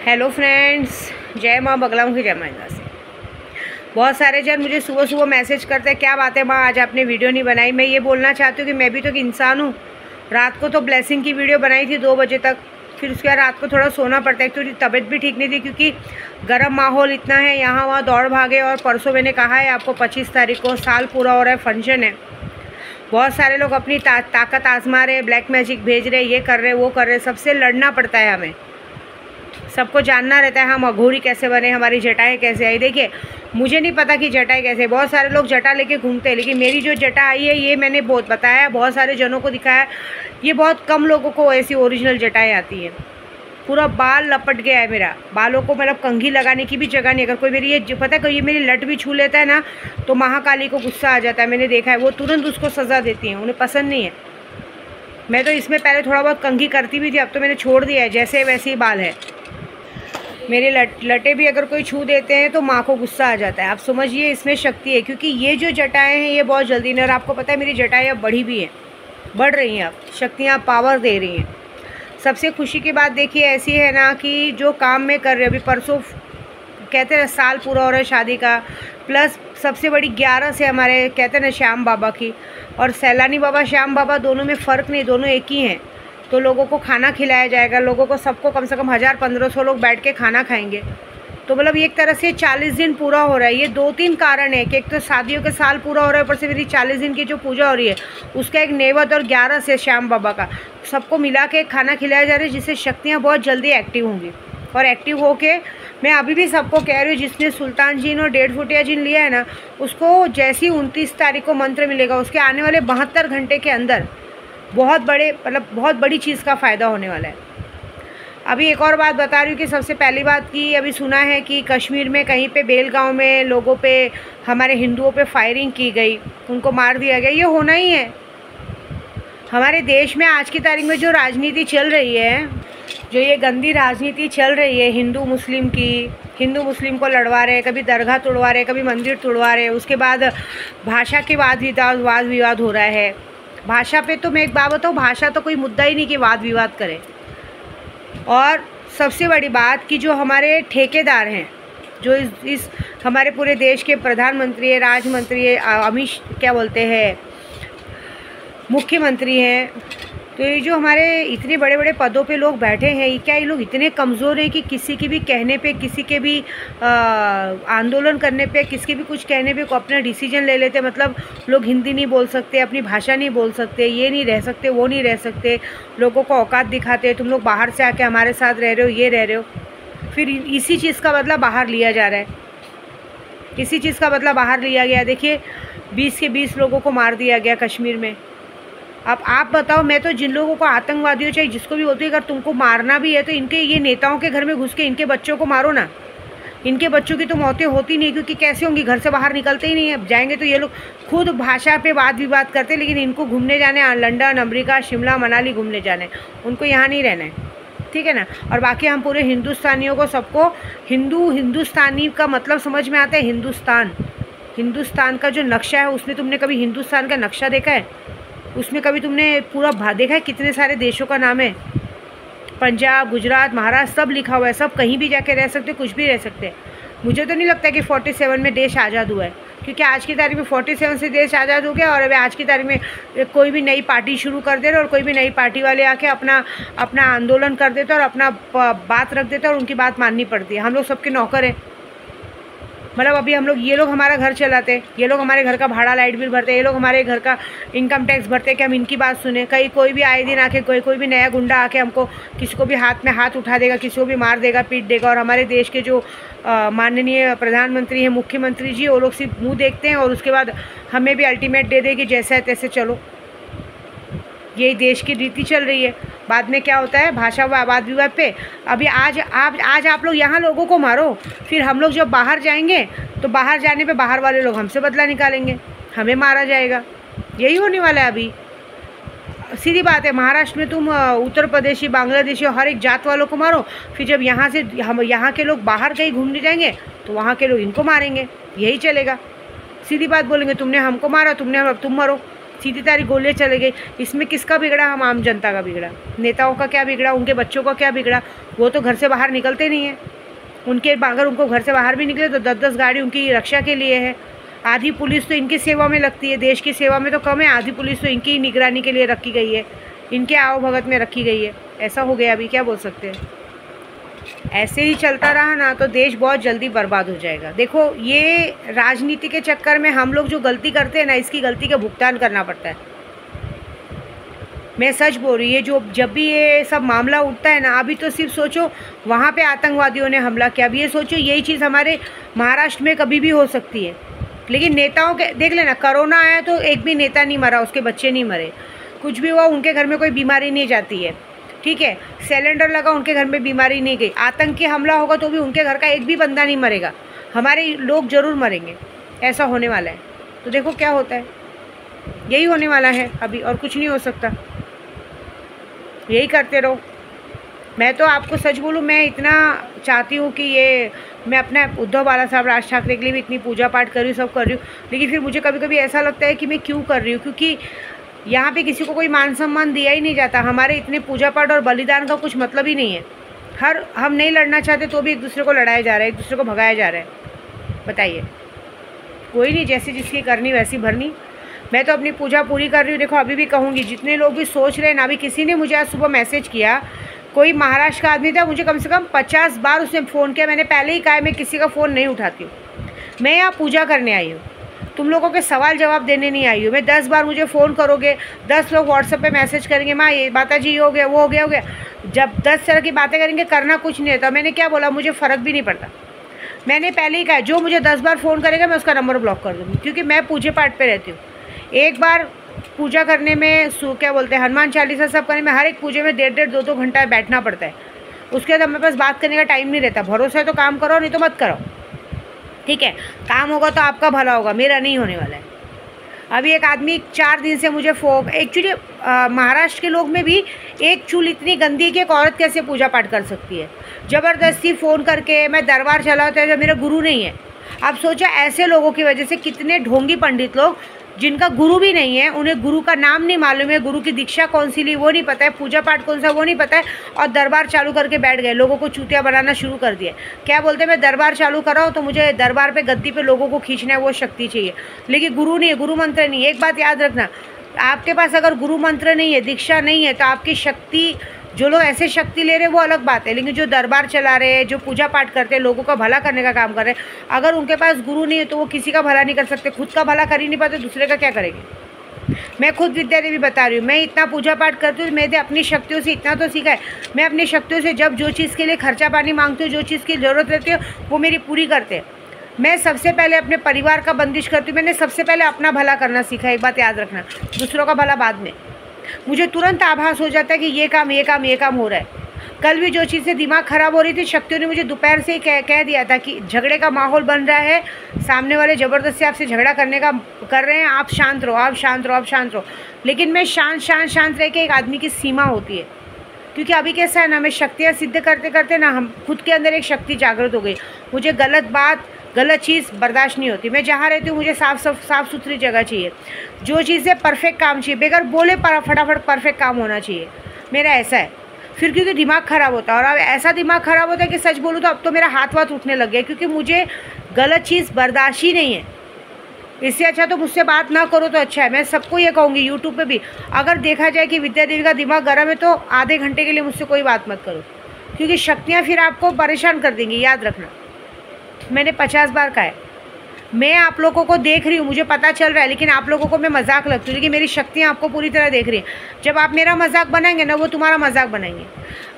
Hello friends, जय माँ बगला मुखी, जय माँ से। बहुत सारे जन मुझे सुबह सुबह मैसेज करते हैं, क्या बात है माँ आज आपने वीडियो नहीं बनाई। मैं ये बोलना चाहती हूँ कि मैं भी तो एक इंसान हूँ। रात को तो ब्लेसिंग की वीडियो बनाई थी 2 बजे तक, फिर उसके बाद रात को थोड़ा सोना पड़ता है, क्योंकि तबीयत भी ठीक नहीं थी, क्योंकि गर्म माहौल इतना है, यहाँ वहाँ दौड़ भागे। और परसों मैंने कहा है आपको 25 तारीख को साल पूरा हो रहा है, फंक्शन है। बहुत सारे लोग अपनी ताकत आजमा रहे, ब्लैक मैजिक भेज रहे, ये कर रहे वो कर रहे, सबसे लड़ना पड़ता है हमें। सबको जानना रहता है हम अघोरी कैसे बने, हमारी जटाएं कैसे आई। देखिए मुझे नहीं पता कि जटाएं कैसे, बहुत सारे लोग जटा लेके घूमते हैं, लेकिन मेरी जो जटा आई है ये मैंने बहुत बताया, बहुत सारे जनों को दिखाया। ये बहुत कम लोगों को ऐसी ओरिजिनल जटाएं आती हैं। पूरा बाल लपट गया है मेरा, बालों को मतलब कंघी लगाने की भी जगह नहीं। अगर कोई मेरी ये पता है कोई ये मेरी लट भी छू लेता है ना, तो महाकाली को गुस्सा आ जाता है। मैंने देखा है, वो तुरंत उसको सज़ा देती हैं, उन्हें पसंद नहीं है। मैं तो इसमें पहले थोड़ा बहुत कंघी करती भी थी, अब तो मैंने छोड़ दिया है, जैसे वैसे ही बाल है मेरे। लटे भी अगर कोई छू देते हैं तो माँ को गुस्सा आ जाता है। आप समझिए इसमें शक्ति है, क्योंकि ये जो जटाएं हैं ये बहुत जल्दी नहीं, और आपको पता है मेरी जटाएं अब बढ़ी भी हैं, बढ़ रही हैं, अब शक्तियाँ पावर दे रही हैं। सबसे खुशी की बात देखिए ऐसी है ना कि जो काम में कर रहे, अभी परसों कहते हैं साल पूरा हो रहा है शादी का, प्लस सबसे बड़ी 11 से हमारे कहते हैं ना श्याम बाबा की और सैलानी बाबा श्याम बाबा, दोनों में फ़र्क नहीं, दोनों एक ही हैं। तो लोगों को खाना खिलाया जाएगा, लोगों को सबको कम से कम 1000-1500 लोग बैठ के खाना खाएंगे। तो मतलब एक तरह से 40 दिन पूरा हो रहा है। ये 2-3 कारण है कि एक तो शादियों के साल पूरा हो रहा है, ऊपर से मेरी 40 दिन की जो पूजा हो रही है उसका एक नैवेद्य, और 11 से श्याम बाबा का, सबको मिला के खाना खिलाया जा रहा है, जिससे शक्तियाँ बहुत जल्दी एक्टिव होंगी। और एक्टिव होके मैं अभी भी सबको कह रही हूँ, जिसने सुल्तान जीन और 1.5 फुटिया जीन लिया है ना, उसको जैसी 29 तारीख को मंत्र मिलेगा, उसके आने वाले 72 घंटे के अंदर बहुत बड़ी चीज़ का फ़ायदा होने वाला है। अभी एक और बात बता रही हूँ कि सबसे पहली बात की अभी सुना है कि कश्मीर में कहीं पे बेलगांव में लोगों पे, हमारे हिंदुओं पे फायरिंग की गई, उनको मार दिया गया। ये होना ही है। हमारे देश में आज की तारीख में जो राजनीति चल रही है, जो ये गंदी राजनीति चल रही है हिंदू मुस्लिम की, हिंदू मुस्लिम को लड़वा रहे, कभी दरगाह तोड़वा रहे, कभी मंदिर तोड़वा रहे, उसके बाद भाषा के वाद विवाद हो रहा है। भाषा पे तो मैं एक बात बताऊँ, भाषा तो कोई मुद्दा ही नहीं कि वाद विवाद करें। और सबसे बड़ी बात कि जो हमारे ठेकेदार हैं, जो इस हमारे पूरे देश के प्रधानमंत्री है, राजमंत्री है, क्या बोलते हैं, मुख्यमंत्री हैं, तो ये जो हमारे इतने बड़े बड़े पदों पे लोग बैठे हैं, ये क्या ये लोग इतने कमज़ोर हैं कि किसी के भी कहने पे, किसी के भी आंदोलन करने पे, किसी के भी कुछ कहने पे को अपना डिसीजन ले लेते। मतलब लोग हिंदी नहीं बोल सकते, अपनी भाषा नहीं बोल सकते, ये नहीं रह सकते, वो नहीं रह सकते, लोगों को औकात दिखाते हैं, तुम लोग बाहर से आके हमारे साथ रह रहे हो, ये रह रहे हो। फिर इसी चीज़ का बदला बाहर लिया जा रहा है, इसी चीज़ का बदला बाहर लिया गया। देखिए 20 के 20 लोगों को मार दिया गया कश्मीर में। अब आप बताओ, मैं तो जिन लोगों को आतंकवादियों चाहे जिसको भी होती है, अगर तुमको मारना भी है तो इनके ये नेताओं के घर में घुस के इनके बच्चों को मारो ना। इनके बच्चों की तो मौतें होती नहीं, क्योंकि कैसे होंगी, घर से बाहर निकलते ही नहीं है। जाएंगे तो ये लोग खुद भाषा पे वाद विवाद करते हैं, लेकिन इनको घूमने जाने लंदन, अमेरिका, शिमला, मनाली घूमने जाने, उनको यहाँ नहीं रहना है, ठीक है ना। और बाकी हम पूरे हिंदुस्तानियों को, सबको हिंदुस्तानी का मतलब समझ में आता है। हिंदुस्तान का जो नक्शा है, उसमें तुमने कभी हिंदुस्तान का नक्शा देखा है? उसमें कभी तुमने पूरा देखा है? कितने सारे देशों का नाम है, पंजाब, गुजरात, महाराष्ट्र, सब लिखा हुआ है। सब कहीं भी जाके रह सकते, कुछ भी रह सकते हैं। मुझे तो नहीं लगता कि 47 में देश आज़ाद हुआ है, क्योंकि आज की तारीख में 47 से देश आज़ाद हो गया, और अभी आज की तारीख में कोई भी नई पार्टी शुरू कर दे रहे, और कोई भी नई पार्टी वाले आके अपना आंदोलन कर देते और अपना बात रख देते, और उनकी बात माननी पड़ती है। हम लोग सबके नौकर हैं। मतलब अभी हम लोग, ये लोग हमारा घर चलाते हैं, ये लोग हमारे घर का भाड़ा लाइट बिल भरते हैं, ये लोग हमारे घर का इनकम टैक्स भरते हैं कि हम इनकी बात सुने। कहीं कोई भी आए दिन आके कोई भी नया गुंडा आके हमको, किसी को भी हाथ में हाथ उठा देगा, किसी को भी मार देगा, पीट देगा। और हमारे देश के जो माननीय प्रधानमंत्री हैं, मुख्यमंत्री जी, वो लोग सिर्फ मुँह देखते हैं, और उसके बाद हमें भी अल्टीमेट दे दे कि जैसा है तैसे चलो। यही देश की रीति चल रही है। बाद में क्या होता है, भाषा वाद विवाद पे। अभी आज आप लोग यहाँ लोगों को मारो, फिर हम लोग जब बाहर जाएंगे तो बाहर जाने पे बाहर वाले लोग हमसे बदला निकालेंगे, हमें मारा जाएगा। यही होने वाला है अभी। सीधी बात है, महाराष्ट्र में तुम उत्तर प्रदेशी, बांग्लादेशी, हर एक जात वालों को मारो, फिर जब यहाँ से यहाँ के लोग बाहर कहीं घूमने जाएंगे तो वहाँ के लोग इनको मारेंगे। यही चलेगा। सीधी बात बोलेंगे, तुमने हमको मारा, तुम मरो। सीधी तारीख गोलियाँ चले गई। इसमें किसका बिगड़ा? हम आम जनता का बिगड़ा। नेताओं का क्या बिगड़ा? उनके बच्चों का क्या बिगड़ा? वो तो घर से बाहर निकलते नहीं हैं। उनके अगर उनको घर से बाहर भी निकले तो 10-10 गाड़ी उनकी रक्षा के लिए है। आधी पुलिस तो इनकी सेवा में लगती है, देश की सेवा में तो कम है, आधी पुलिस तो इनकी निगरानी के लिए रखी गई है, इनके आओ भगत में रखी गई है। ऐसा हो गया, अभी क्या बोल सकते हैं। ऐसे ही चलता रहा ना तो देश बहुत जल्दी बर्बाद हो जाएगा। देखो, ये राजनीति के चक्कर में हम लोग जो गलती करते हैं ना, इसकी गलती का भुगतान करना पड़ता है। मैं सच बोल रही, ये जो जब भी ये सब मामला उठता है ना, अभी तो सिर्फ सोचो वहाँ पे आतंकवादियों ने हमला किया, अभी ये सोचो यही चीज़ हमारे महाराष्ट्र में कभी भी हो सकती है। लेकिन नेताओं के देख लेना, कोरोना आया तो एक भी नेता नहीं मरा, उसके बच्चे नहीं मरे, कुछ भी हुआ उनके घर में कोई बीमारी नहीं जाती है, ठीक है। सिलेंडर लगा, उनके घर में बीमारी नहीं गई। आतंकी हमला होगा तो भी उनके घर का एक भी बंदा नहीं मरेगा, हमारे लोग ज़रूर मरेंगे। ऐसा होने वाला है। तो देखो क्या होता है, यही होने वाला है अभी, और कुछ नहीं हो सकता। यही करते रहो। मैं तो आपको सच बोलूँ, मैं इतना चाहती हूँ कि ये मैं अपना उद्धव बाला साहब राज ठाकरे के लिए भी इतनी पूजा पाठ कर रही हूँ, सब कर रही हूँ, लेकिन फिर मुझे कभी कभी ऐसा लगता है कि मैं क्यों कर रही हूँ, क्योंकि यहाँ पे किसी को कोई मान सम्मान दिया ही नहीं जाता। हमारे इतने पूजा पाठ और बलिदान का कुछ मतलब ही नहीं है। हम नहीं लड़ना चाहते तो भी एक दूसरे को लड़ाया जा रहा है, एक दूसरे को भगाया जा रहा है। बताइए, कोई नहीं, जैसे जिसकी करनी वैसी भरनी। मैं तो अपनी पूजा पूरी कर रही हूँ। देखो, अभी भी कहूँगी, जितने लोग भी सोच रहे हैं ना, अभी किसी ने मुझे आज सुबह मैसेज किया, कोई महाराष्ट्र का आदमी था, मुझे कम से कम 50 बार उसने फ़ोन किया। मैंने पहले ही कहा मैं किसी का फ़ोन नहीं उठाती हूँ, मैं यहाँ पूजा करने आई हूँ, तुम लोगों के सवाल जवाब देने नहीं आई हूँ मैं। 10 बार मुझे फ़ोन करोगे, 10 लोग व्हाट्सएप पे मैसेज करेंगे, माँ ये माता जी हो गया, वो हो गया। जब 10 तरह की बातें करेंगे, करना कुछ नहीं होता। मैंने क्या बोला, मुझे फ़र्क भी नहीं पड़ता। मैंने पहले ही कहा, जो मुझे 10 बार फ़ोन करेगा मैं उसका नंबर ब्लॉक कर दूँगी, क्योंकि मैं पूजा पाठ पर रहती हूँ। एक बार पूजा करने में क्या बोलते हैं, हनुमान चालीसा सब करने में, हर एक पूजे में 1.5 2 घंटा बैठना पड़ता है। उसके बाद मेरे पास बात करने का टाइम नहीं रहता। भरोसा है तो काम करो, नहीं तो मत करो, ठीक है। काम होगा तो आपका भला होगा, मेरा नहीं होने वाला है। अभी एक आदमी 4 दिन से मुझे एक्चुअली महाराष्ट्र के लोग में भी एक चूल इतनी गंदी है कि एक औरत कैसे पूजा पाठ कर सकती है। ज़बरदस्ती फ़ोन करके मैं दरबार चला होता है, जो मेरा गुरु नहीं है। अब सोचा, ऐसे लोगों की वजह से कितने ढोंगी पंडित लोग जिनका गुरु भी नहीं है, उन्हें गुरु का नाम नहीं मालूम है, गुरु की दीक्षा कौन सी ली वो नहीं पता है, पूजा पाठ कौन सा वो नहीं पता है, और दरबार चालू करके बैठ गए, लोगों को चूतिया बनाना शुरू कर दिया। क्या बोलते हैं, मैं दरबार चालू कर रहा हूँ तो मुझे दरबार पे गद्दी पे लोगों को खींचना है, वो शक्ति चाहिए, लेकिन गुरु नहीं है, गुरु मंत्र नहीं है। एक बात याद रखना, आपके पास अगर गुरु मंत्र नहीं है, दीक्षा नहीं है, तो आपकी शक्ति, जो लोग ऐसे शक्ति ले रहे हैं वो अलग बात है, लेकिन जो दरबार चला रहे हैं, जो पूजा पाठ करते हैं, लोगों का भला करने का काम कर रहे हैं, अगर उनके पास गुरु नहीं है तो वो किसी का भला नहीं कर सकते, खुद का भला कर ही नहीं पाते, दूसरे का क्या करेंगे। मैं खुद विद्या देवी बता रही हूँ, मैं इतना पूजा पाठ करती हूँ, मैंने अपनी शक्तियों से इतना तो सीखा है। मैं अपनी शक्तियों से जब जो चीज़ के लिए खर्चा पानी मांगती हूँ, जो चीज़ की ज़रूरत रहती है, वो मेरी पूरी करते हैं। मैं सबसे पहले अपने परिवार का बंदिश करती हूँ। मैंने सबसे पहले अपना भला करना सीखा, एक बात याद रखना, दूसरों का भला बाद में। मुझे तुरंत आभास हो जाता है कि ये काम हो रहा है। कल भी जो चीज़ से दिमाग ख़राब हो रही थी, शक्तियों ने मुझे दोपहर से ही कह दिया था कि झगड़े का माहौल बन रहा है, सामने वाले ज़बरदस्ती आपसे झगड़ा करने का कर रहे हैं, आप शांत रहो, आप शांत रहो, आप शांत रहो। लेकिन मैं शांत रह के, एक आदमी की सीमा होती है, क्योंकि अभी कैसा है ना, मैं शक्तियाँ सिद्ध करते करते ना, हम खुद के अंदर एक शक्ति जागृत हो गई। मुझे गलत बात, गलत चीज़ बर्दाश्त नहीं होती। मैं जहाँ रहती हूँ मुझे साफ़ सुथरी जगह चाहिए, जो चीज़ें परफेक्ट काम चाहिए, बगैर बोले फटाफट परफेक्ट काम होना चाहिए, मेरा ऐसा है। फिर क्योंकि दिमाग ख़राब होता है, और अब ऐसा दिमाग ख़राब होता है कि सच बोलूँ तो अब तो मेरा हाथ उठने लग गया, क्योंकि मुझे गलत चीज़ बर्दाश्त ही नहीं है। इससे अच्छा तो मुझसे बात ना करो तो अच्छा है। मैं सबको ये कहूँगी, यूट्यूब पे भी अगर देखा जाए कि विद्या देवी का दिमाग गर्म है तो आधे घंटे के लिए मुझसे कोई बात मत करो, क्योंकि शक्तियाँ फिर आपको परेशान कर देंगी। याद रखना, मैंने 50 बार कहा है। मैं आप लोगों को देख रही हूँ, मुझे पता चल रहा है, लेकिन आप लोगों को मैं मजाक लगती हूँ, लेकिन मेरी शक्तियाँ आपको पूरी तरह देख रही हैं। जब आप मेरा मजाक बनाएंगे ना, वो तुम्हारा मजाक बनाएंगे।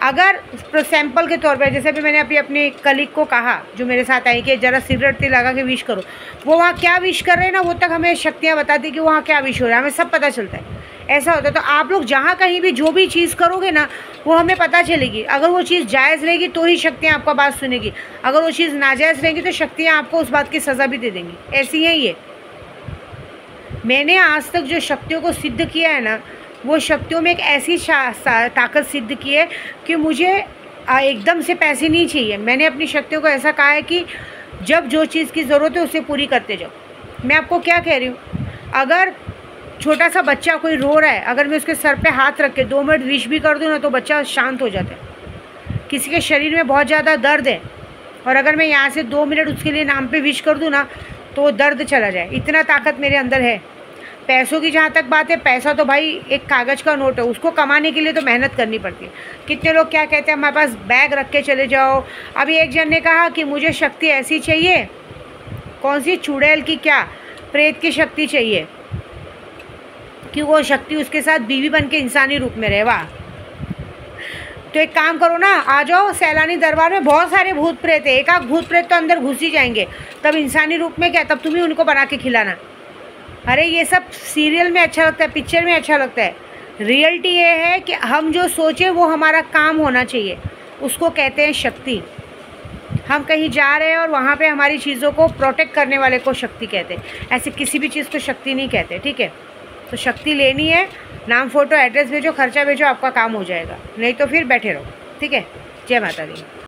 अगर सैंपल के तौर पे, जैसे भी मैंने अपनी कलीग को कहा जो मेरे साथ आई कि ज़रा सिगरेट लगा के विश करो, वो वहाँ क्या विश कर रहे हैं ना, वो तक हमें शक्तियाँ बताती कि वहाँ क्या विश हो रहा है, हमें सब पता चलता है। ऐसा होता है। तो आप लोग जहाँ कहीं भी जो भी चीज़ करोगे ना, वो हमें पता चलेगी। अगर वो चीज़ जायज़ रहेगी तो ही शक्तियाँ आपका बात सुनेगी, अगर वो चीज़ नाजायज़ रहेगी तो शक्तियाँ आपको उस बात की सज़ा भी दे देंगी। ऐसी है ये। मैंने आज तक जो शक्तियों को सिद्ध किया है ना, वो शक्तियों में एक ऐसी ताकत सिद्ध की है कि मुझे एकदम से पैसे नहीं चाहिए। मैंने अपनी शक्तियों को ऐसा कहा है कि जब जो चीज़ की ज़रूरत है उसे पूरी करते जाओ। मैं आपको क्या कह रही हूँ, अगर छोटा सा बच्चा कोई रो रहा है, अगर मैं उसके सर पे हाथ रख के 2 मिनट विश भी कर दूँ ना तो बच्चा शांत हो जाता है। किसी के शरीर में बहुत ज़्यादा दर्द है और अगर मैं यहाँ से 2 मिनट उसके लिए नाम पे विश कर दूँ ना तो वो दर्द चला जाए, इतना ताकत मेरे अंदर है। पैसों की जहाँ तक बात है, पैसा तो भाई एक कागज़ का नोट है, उसको कमाने के लिए तो मेहनत करनी पड़ती है। कितने लोग क्या कहते हैं, हमारे पास बैग रख के चले जाओ। अभी एक जन ने कहा कि मुझे शक्ति ऐसी चाहिए, कौन सी, चुड़ैल की क्या, प्रेत की शक्ति चाहिए कि वो शक्ति उसके साथ बीवी बन के इंसानी रूप में रहे। वाह, तो एक काम करो ना, आ जाओ सैलानी दरबार में, बहुत सारे भूत प्रेत है, एक आध भूत प्रेत तो अंदर घुस ही जाएंगे, तब इंसानी रूप में क्या, तब तुम ही उनको बना के खिलाना। अरे ये सब सीरियल में अच्छा लगता है, पिक्चर में अच्छा लगता है। रियलिटी ये है कि हम जो सोचें वो हमारा काम होना चाहिए, उसको कहते हैं शक्ति। हम कहीं जा रहे हैं और वहाँ पे हमारी चीज़ों को प्रोटेक्ट करने वाले को शक्ति कहते हैं, ऐसे किसी भी चीज़ को शक्ति नहीं कहते, ठीक है। तो शक्ति लेनी है, नाम, फ़ोटो, एड्रेस भेजो, खर्चा भेजो, आपका काम हो जाएगा, नहीं तो फिर बैठे रहो, ठीक है। जय माता दी।